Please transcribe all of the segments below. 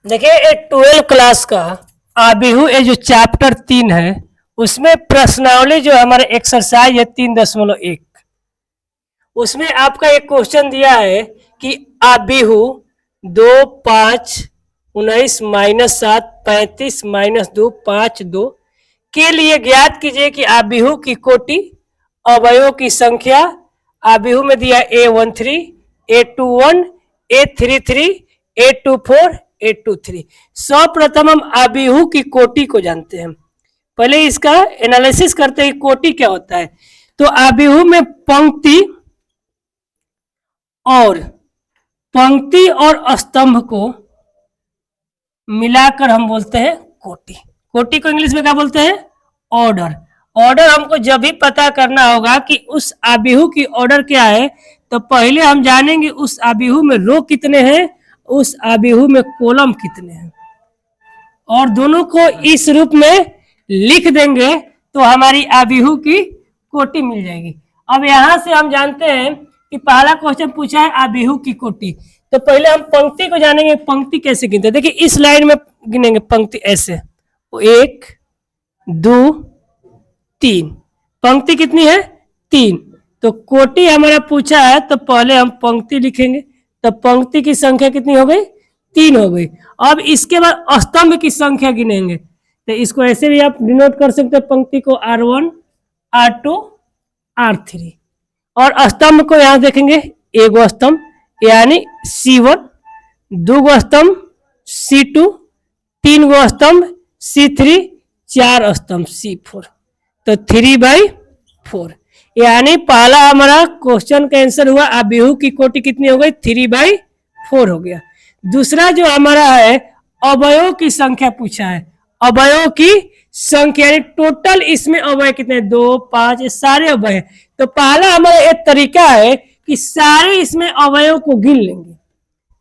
देखिए 12 क्लास का आबिहू ये जो चैप्टर 3 है उसमें प्रश्नावली जो हमारे एक्सरसाइज है 3.1 उसमें आपका एक क्वेश्चन दिया है कि आबिहू 2 5 19 -7 35 -2 5 2 के लिए ज्ञात कीजिए कि आबिहू की कोटि अवयवों की संख्या। आबिहू में दिया A13 A21 A33 A24 A23। सर्वप्रथम हम आबिहू की कोटि को जानते हैं। पहले इसका एनालिसिस करते हैं कोटि क्या होता है। तो आबिहू में पंक्ति और स्तंभ को मिलाकर हम बोलते हैं कोटि। कोटि को इंग्लिश में क्या बोलते हैं? ऑर्डर। ऑर्डर हमको जब भी पता करना होगा कि उस आबिहू की ऑर्डर क्या है, तो पहले हम जानेंगे उस आबिहू में रो कितने हैं, उस आबिहू में कॉलम कितने हैं, और दोनों को इस रूप में लिख देंगे तो हमारी आबिहू की कोटि मिल जाएगी। अब यहां से हम जानते हैं कि पहला क्वेश्चन पूछा है आबिहू की कोटि, तो पहले हम पंक्ति को जानेंगे। पंक्ति कैसे गिनते हैं? देखिए इस लाइन में गिनेंगे पंक्ति ऐसे, 1 2 3। पंक्ति कितनी है? 3। तो कोटि हमारा पूछा है तो पहले हम पंक्ति लिखेंगे, तो पंक्ति की संख्या कितनी हो गई? 3 हो गई। अब इसके बाद स्तंभ की संख्या गिनेंगे, तो इसको ऐसे भी आप डिनोट कर सकते हैं, पंक्ति को R1 R2 R3। और स्तंभ को यहां देखेंगे, एगो स्तंभ यानी C1, 2 गो स्तंभ C2, 3 गो स्तंभ C3, 4 स्तंभ C4, तो 3/4। यानी पहला हमारा क्वेश्चन का आंसर हुआ आबिहू की कोटि कितनी हो गई? 3/4 हो गया। दूसरा जो हमारा है अवयव की संख्या पूछा है। अवयव की संख्या यानी टोटल इसमें अवयव कितने? 2 5 ये सारे अवयव। तो पहला हमारा एक तरीका है कि सारे इसमें अवयव को गिन लेंगे।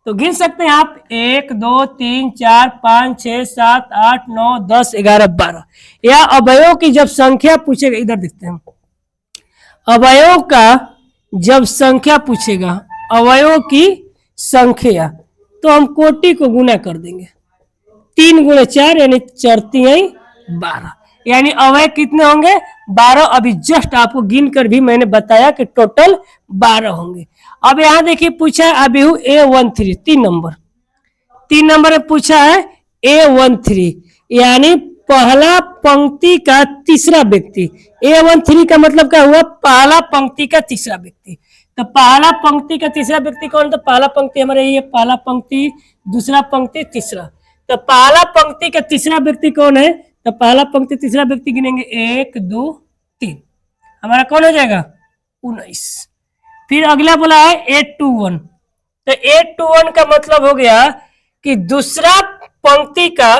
तो गिन सकते हैं आप 1 2 3 4 5 6 7 8 9 10 11 12। या अवयव की जब संख्या पूछेगा, इधर देखते हैं, अवयव का जब संख्या पूछेगा, अवयव की संख्या, तो हम कोटि को गुना कर देंगे। 3 × 4 यानी 4 × 12, यानी अवयव कितने होंगे? 12। अभी जस्ट आपको गिन कर भी मैंने बताया कि टोटल 12 होंगे। अब यहां देखिए पूछा है आबिहू A13 3 नंबर में पूछा है A13 यानी पहला पंक्ति का तीसरा व्यक्ति। A13 का मतलब क्या हुआ? पहला पंक्ति का तीसरा व्यक्ति। तो पहला पंक्ति का तीसरा व्यक्ति कौन? तो पहला पंक्ति हमारे ये पहला पंक्ति, दूसरा पंक्ति, तीसरा। तो पहला पंक्ति का तीसरा व्यक्ति कौन है? तो पहला पंक्ति तीसरा व्यक्ति गिनेंगे 1 2 3, हमारा कौन हो जाएगा? 19। फिर अगला बोला है A21, तो A21 का मतलब हो गया कि दूसरा पंक्ति का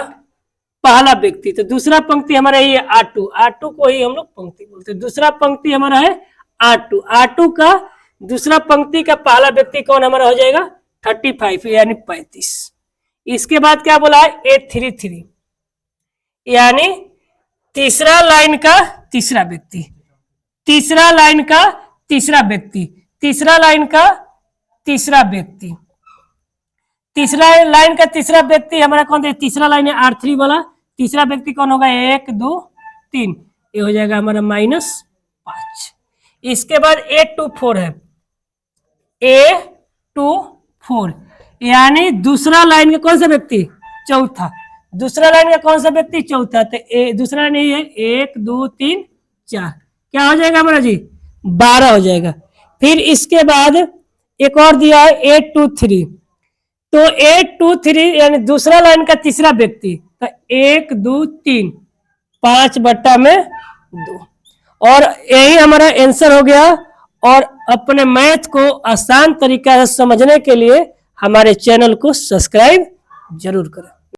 पहला व्यक्ति। तो दूसरा पंक्ति हमारा ये R2 को ही हम लोग पंक्ति बोलते हैं। दूसरा पंक्ति हमारा है R2 का दूसरा पंक्ति का पहला व्यक्ति कौन हमारा हो जाएगा? 35 यानी 35। इसके बाद क्या बोला है? A33 यानी तीसरा लाइन का तीसरा व्यक्ति, तीसरा लाइन का तीसरा व्यक्ति, तीसरा लाइन का तीसरा व्यक्ति, तीसरा लाइन का तीसरा व्यक्ति हमारा कौन है? तीसरा लाइन है R3 वाला। तीसरा व्यक्ति कौन होगा? 1 2 3, ये हो जाएगा हमारा -5। इसके बाद A24 है, A24 यानी दूसरा लाइन का कौन सा व्यक्ति? चौथा। दूसरा लाइन का कौन सा व्यक्ति? चौथा। तो दूसरा लाइन है 1 2 3 4, क्या हो जाएगा हमारा जी? 12 हो जाएगा। फिर इसके बाद एक और दिया है A23, तो A23 यानी दूसरा लाइन का तीसरा व्यक्ति, तो 1 2 3 5/2, और यही हमारा आंसर हो गया। और अपने मैथ को आसान तरीका से समझने के लिए हमारे चैनल को सब्सक्राइब जरूर करें।